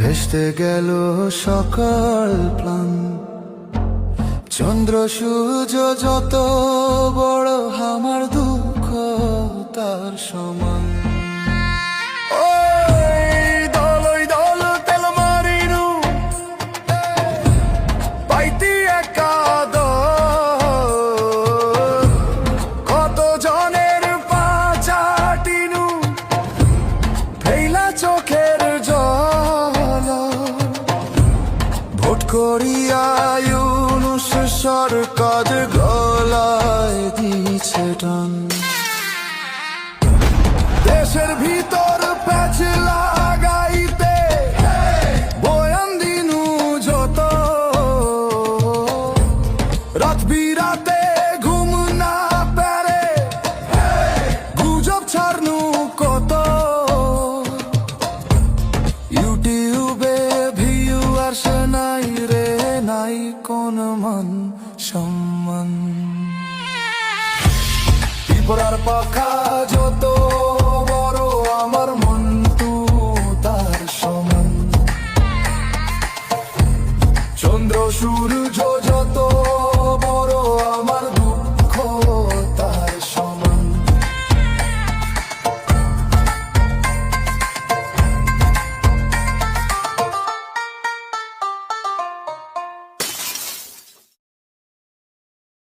ভেস্তে গেল সকাল প্লান, চন্দ্র সূর্য যত বড় আমার দুঃখ তার সমান। চোখের জল ভোট করিয়া ইউনূস সরকার গলায় দিছে টান। দেশের ভিতর প্যাচ লাগাইতে বয়ান দিনু যত, রাত বিরাতে ঘুম না পারে গুজব ছাড়নু কত। ইউটিউবে ভিউয়ার্স নাই রে নাই কোন মান সম্মান। ত্রিপুরার পাখা যত বড় আমার মন তু তার সমান। চন্দ্র সূর্য